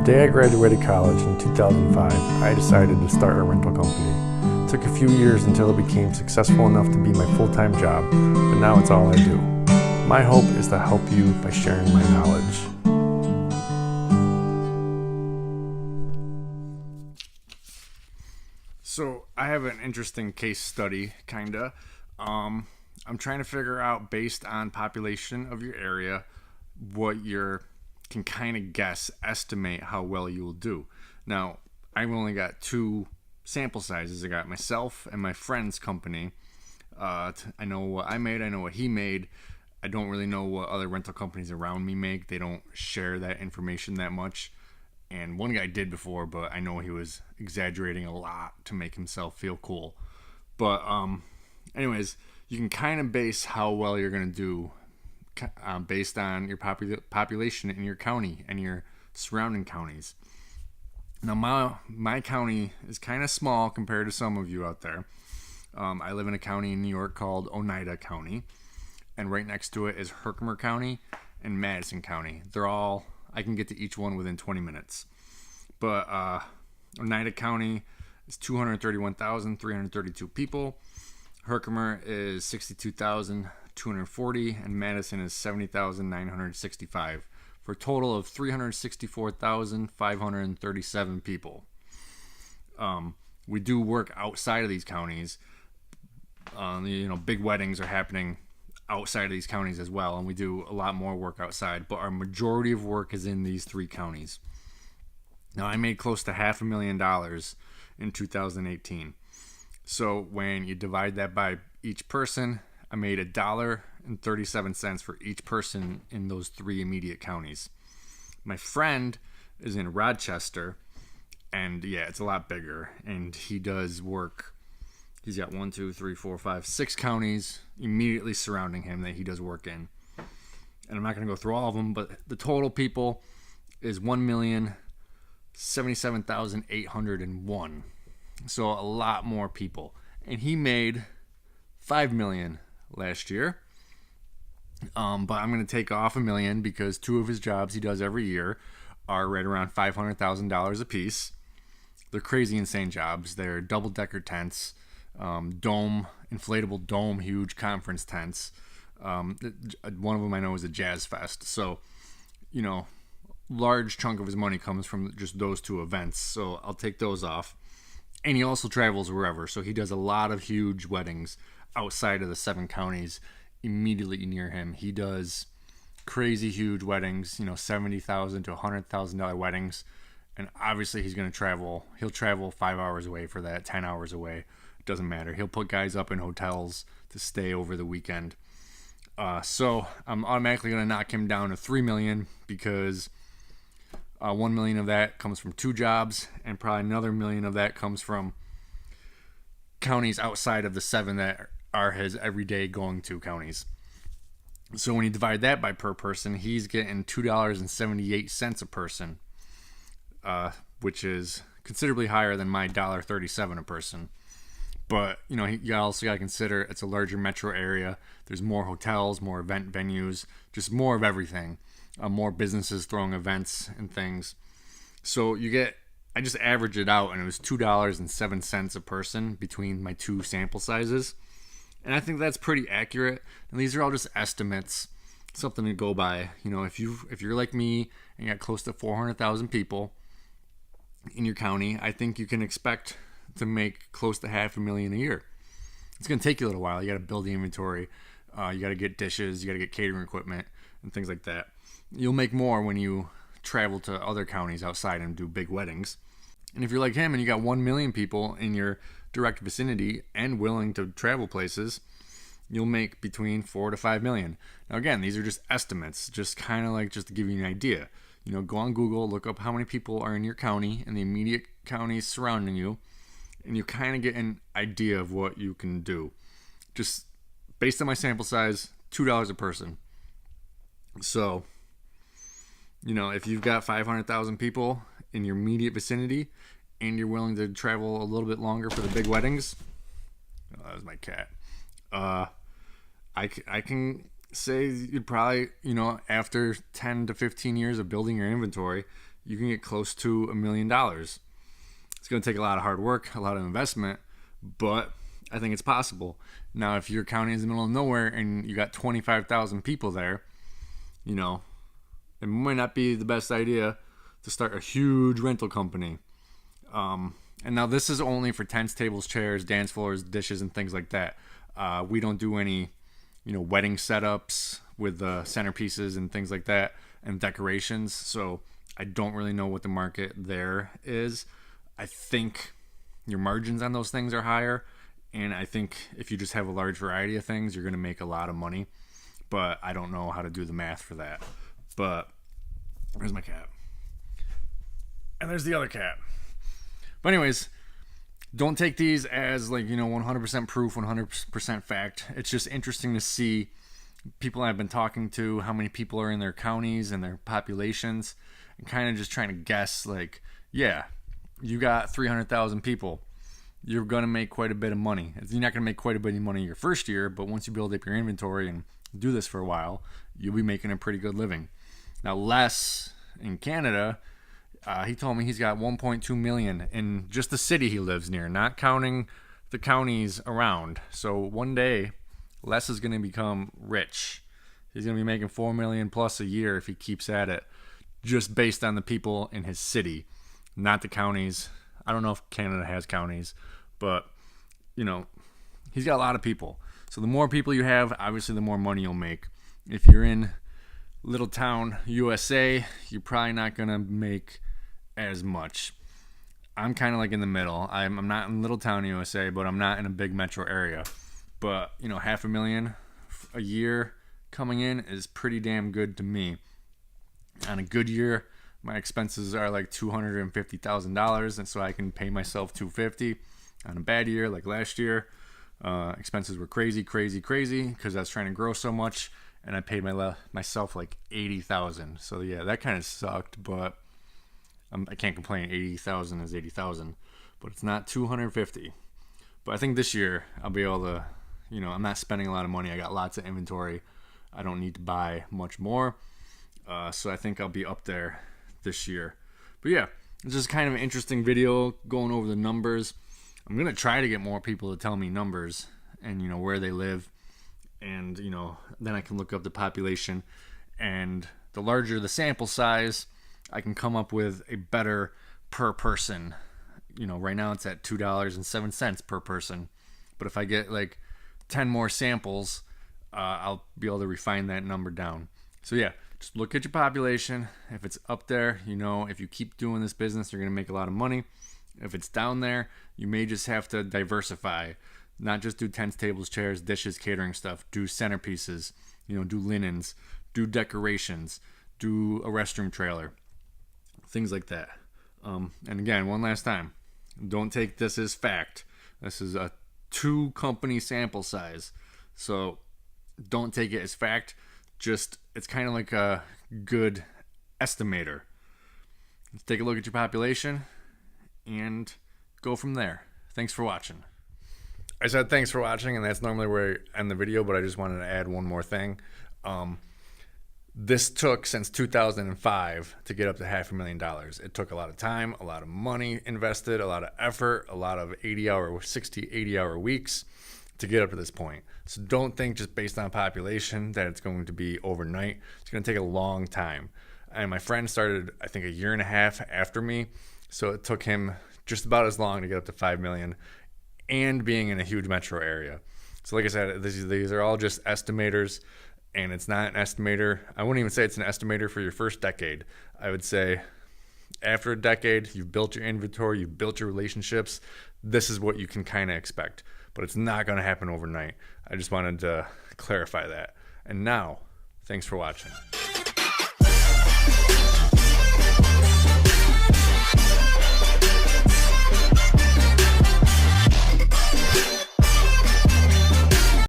The day I graduated college in 2005, I decided to start a rental company. It took a few years until it became successful enough to be my full-time job, but now it's all I do. My hope is to help you by sharing my knowledge. So I have an interesting case study, kinda. I'm trying to figure out, based on population of your area, what you can kind of estimate how well you will do. Now, I've only got two sample sizes. I got myself and my friend's company. I know what I made. I know what he made. I don't really know what other rental companies around me make. They don't share that information that much. And one guy did before, but I know he was exaggerating a lot to make himself feel cool. But anyways, you can kind of base how well you're going to do based on your population in your county and your surrounding counties. Now, my county is kind of small compared to some of you out there. I live in a county in New York called Oneida County, and right next to it is Herkimer County and Madison County. I can get to each one within 20 minutes. But Oneida County is 231,332 people. Herkimer is 62,240, and Madison is 70,965, for a total of 364,537 people. We do work outside of these counties. Big weddings are happening outside of these counties as well, and we do a lot more work outside, but our majority of work is in these three counties. Now, I made close to $500,000 in 2018. So when you divide that by each person, I made $1.37 for each person in those three immediate counties. My friend is in Rochester, and yeah, it's a lot bigger, and he does work. He's got 6 counties immediately surrounding him that he does work in. And I'm not going to go through all of them, but the total people is 1,077,801. So a lot more people. And he made $5 million last year. But I'm going to take off $1 million because 2 of his jobs he does every year are right around $500,000 a piece. They're crazy insane jobs. They're double-decker tents. Inflatable dome, huge conference tents. One of them I know is a jazz fest. So, large chunk of his money comes from just those 2 events. So I'll take those off. And he also travels wherever. So he does a lot of huge weddings outside of the 7 counties immediately near him. He does crazy huge weddings, $70,000 to $100,000 weddings. And obviously he's going to travel. He'll travel 5 hours away for that, 10 hours away. Doesn't matter. He'll put guys up in hotels to stay over the weekend. So I'm automatically going to knock him down to $3 million because $1 million of that comes from 2 jobs, and probably another $1 million of that comes from counties outside of the 7 that are his everyday going to counties. So when you divide that by per person, he's getting $2.78 a person, which is considerably higher than my $1.37 a person. But, you also got to consider it's a larger metro area. There's more hotels, more event venues, just more of everything. More businesses throwing events and things. So I just averaged it out, and it was $2.07 a person between my 2 sample sizes. And I think that's pretty accurate. And these are all just estimates, something to go by. If you're like me and you got close to 400,000 people in your county, I think you can expect to make close to $500,000 a year. It's going to take you a little while. You got to build the inventory. You got to get dishes. You got to get catering equipment and things like that. You'll make more when you travel to other counties outside and do big weddings. And if you're like him and you got 1 million people in your direct vicinity and willing to travel places, you'll make between $4 to $5 million. Now again, these are just estimates, just kind of like just to give you an idea. Go on Google, look up how many people are in your county and the immediate counties surrounding you, and you kind of get an idea of what you can do. Just based on my sample size, $2 a person. So, if you've got 500,000 people in your immediate vicinity and you're willing to travel a little bit longer for the big weddings, that was my cat. I can say you'd probably, after 10 to 15 years of building your inventory, you can get close to $1 million. It's going to take a lot of hard work, a lot of investment, but I think it's possible. Now, if your county is in the middle of nowhere and you got 25,000 people there, you know, it might not be the best idea to start a huge rental company. And now this is only for tents, tables, chairs, dance floors, dishes, and things like that. We don't do any, wedding setups with centerpieces and things like that and decorations. So I don't really know what the market there is. I think your margins on those things are higher. And I think if you just have a large variety of things, you're going to make a lot of money. But I don't know how to do the math for that. But where's my cat? And there's the other cat. But anyways, don't take these as 100% proof, 100% fact. It's just interesting to see people I've been talking to, how many people are in their counties and their populations, and kind of just trying to guess, you got 300,000 people. You're going to make quite a bit of money. You're not going to make quite a bit of money your first year, but once you build up your inventory and do this for a while, you'll be making a pretty good living. Now, Les in Canada, he told me he's got 1.2 million in just the city he lives near, not counting the counties around. So one day, Les is going to become rich. He's going to be making 4 million plus a year if he keeps at it, just based on the people in his city, not the counties. I don't know if Canada has counties, but he's got a lot of people. So the more people you have, obviously the more money you'll make. If you're in little town USA, you're probably not going to make as much. I'm kind of in the middle. I'm not in little town USA, but I'm not in a big metro area. But $500,000 a year coming in is pretty damn good to me. On a good year, my expenses are $250,000, and so I can pay myself $250. On a bad year, like last year, expenses were crazy because I was trying to grow so much, and I paid myself $80,000. So yeah, that kind of sucked, but I can't complain. $80,000 is $80,000, but it's not $250. But I think this year I'll be able to, I'm not spending a lot of money. I got lots of inventory. I don't need to buy much more. So I think I'll be up there this year. But yeah, it's just kind of an interesting video going over the numbers. I'm going to try to get more people to tell me numbers and, where they live. And, then I can look up the population. And the larger the sample size, I can come up with a better per person. Right now it's at $2.07 per person. But if I get 10 more samples, I'll be able to refine that number down. So yeah, just look at your population. If it's up there, if you keep doing this business, you're going to make a lot of money. If it's down there, you may just have to diversify. Not just do tents, tables, chairs, dishes, catering stuff. Do centerpieces, do linens, do decorations, do a restroom trailer. Things like that. And again, one last time, don't take this as fact. This is a 2-company sample size. So don't take it as fact. Just, it's kind of like a good estimator. Let's take a look at your population and go from there. Thanks for watching. I said thanks for watching, and that's normally where I end the video, but I just wanted to add one more thing. This took since 2005 to get up to $500,000. It took a lot of time, a lot of money invested, a lot of effort, a lot of 80-hour weeks to get up to this point. So don't think just based on population that it's going to be overnight. It's going to take a long time. And my friend started, I think, 1.5 years after me. So it took him just about as long to get up to 5 million and being in a huge metro area. So like I said, these are all just estimators, and it's not an estimator. I wouldn't even say it's an estimator for your first decade. I would say after a decade, you've built your inventory, you've built your relationships. This is what you can kind of expect, but it's not going to happen overnight. I just wanted to clarify that. And now, thanks for watching.